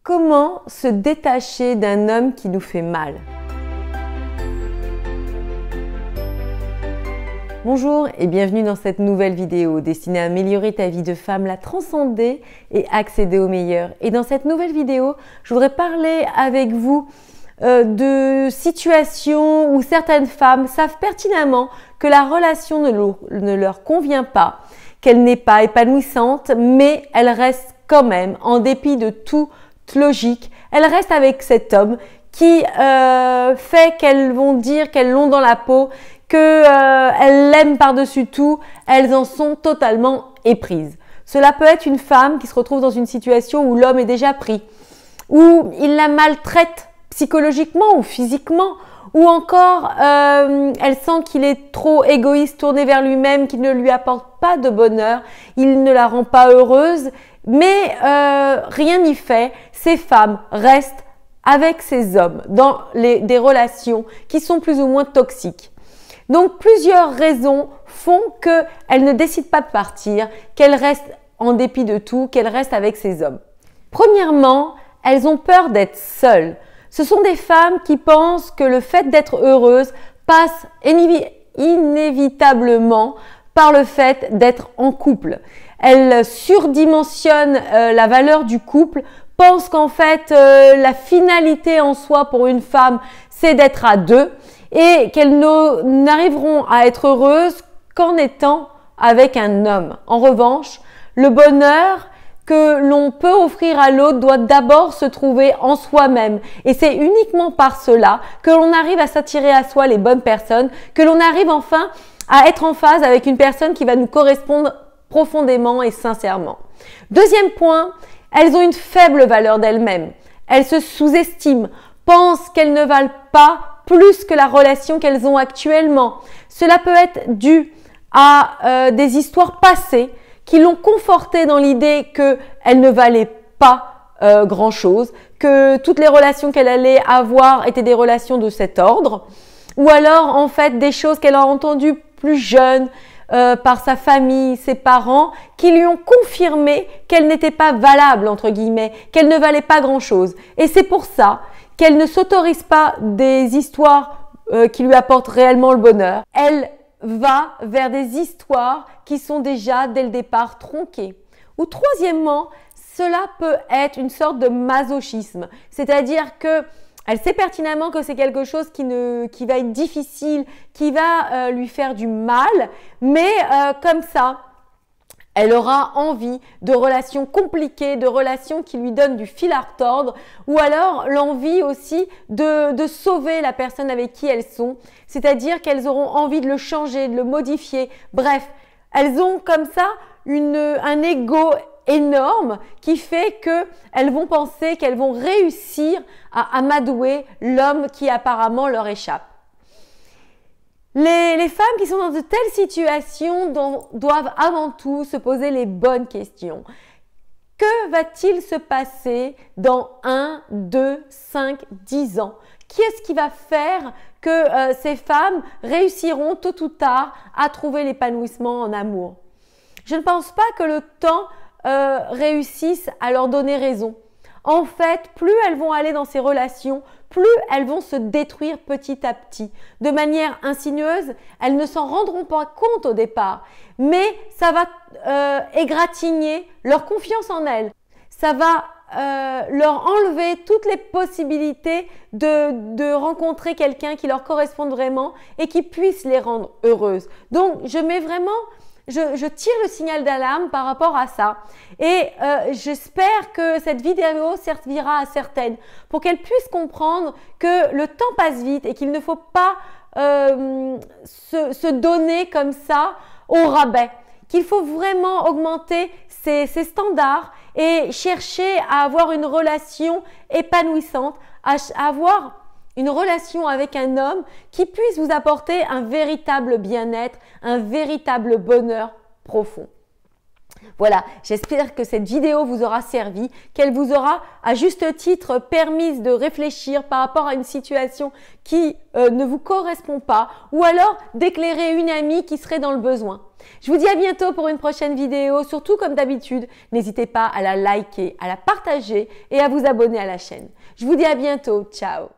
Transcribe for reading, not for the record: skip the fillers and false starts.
Comment se détacher d'un homme qui nous fait mal? Bonjour et bienvenue dans cette nouvelle vidéo destinée à améliorer ta vie de femme, la transcender et accéder au meilleur. Et dans cette nouvelle vidéo, je voudrais parler avec vous de situations où certaines femmes savent pertinemment que la relation ne leur convient pas, qu'elle n'est pas épanouissante, mais elles restent quand même, en dépit de toute logique, elles restent avec cet homme qui fait qu'elles vont dire qu'elles l'ont dans la peau, qu'elles l'aiment par-dessus tout, elles en sont totalement éprises. Cela peut être une femme qui se retrouve dans une situation où l'homme est déjà pris, où il la maltraite psychologiquement ou physiquement, ou encore elle sent qu'il est trop égoïste, tourné vers lui-même, qu'il ne lui apporte pas de bonheur, il ne la rend pas heureuse, mais rien n'y fait, ces femmes restent avec ces hommes dans des relations qui sont plus ou moins toxiques. Donc plusieurs raisons font qu'elles ne décident pas de partir, qu'elles restent en dépit de tout, qu'elles restent avec ces hommes. Premièrement, elles ont peur d'être seules. Ce sont des femmes qui pensent que le fait d'être heureuse passe inévitablement par le fait d'être en couple. Elles surdimensionnent la valeur du couple, pensent qu'en fait la finalité en soi pour une femme c'est d'être à deux et qu'elles n'arriveront à être heureuses qu'en étant avec un homme. En revanche, le bonheur que l'on peut offrir à l'autre doit d'abord se trouver en soi-même. Et c'est uniquement par cela que l'on arrive à s'attirer à soi les bonnes personnes, que l'on arrive enfin à être en phase avec une personne qui va nous correspondre profondément et sincèrement. Deuxième point, elles ont une faible valeur d'elles-mêmes. Elles se sous-estiment, pensent qu'elles ne valent pas plus que la relation qu'elles ont actuellement. Cela peut être dû à des histoires passées qui l'ont confortée dans l'idée qu'elle ne valait pas grand-chose, que toutes les relations qu'elle allait avoir étaient des relations de cet ordre, ou alors en fait des choses qu'elle a entendues plus jeune par sa famille, ses parents, qui lui ont confirmé qu'elle n'était pas valable, entre guillemets, qu'elle ne valait pas grand-chose. Et c'est pour ça qu'elle ne s'autorise pas des histoires qui lui apportent réellement le bonheur. Elle va vers des histoires qui sont déjà dès le départ tronquées. Ou troisièmement, cela peut être une sorte de masochisme, c'est-à-dire que elle sait pertinemment que c'est quelque chose qui va être difficile, qui va lui faire du mal, mais comme ça, elle aura envie de relations compliquées, de relations qui lui donnent du fil à retordre, ou alors l'envie aussi de sauver la personne avec qui elles sont, c'est-à-dire qu'elles auront envie de le changer, de le modifier. Bref, elles ont comme ça un ego énorme qui fait qu'elles vont penser qu'elles vont réussir à amadouer l'homme qui apparemment leur échappe. Les femmes qui sont dans de telles situations doivent avant tout se poser les bonnes questions. Que va-t-il se passer dans 1, 2, 5, 10 ans? Qu'est-ce qui va faire que ces femmes réussiront tôt ou tard à trouver l'épanouissement en amour? Je ne pense pas que le temps réussisse à leur donner raison. En fait, plus elles vont aller dans ces relations, plus elles vont se détruire petit à petit. De manière insinueuse, elles ne s'en rendront pas compte au départ, mais ça va égratigner leur confiance en elles. Ça va leur enlever toutes les possibilités de rencontrer quelqu'un qui leur corresponde vraiment et qui puisse les rendre heureuses. Donc, je tire le signal d'alarme par rapport à ça et j'espère que cette vidéo servira à certaines pour qu'elles puissent comprendre que le temps passe vite et qu'il ne faut pas se donner comme ça au rabais, qu'il faut vraiment augmenter ses standards et chercher à avoir une relation épanouissante, à avoir une relation avec un homme qui puisse vous apporter un véritable bien-être, un véritable bonheur profond. Voilà, j'espère que cette vidéo vous aura servi, qu'elle vous aura à juste titre permis de réfléchir par rapport à une situation qui ne vous correspond pas ou alors d'éclairer une amie qui serait dans le besoin. Je vous dis à bientôt pour une prochaine vidéo. Surtout comme d'habitude, n'hésitez pas à la liker, à la partager et à vous abonner à la chaîne. Je vous dis à bientôt. Ciao.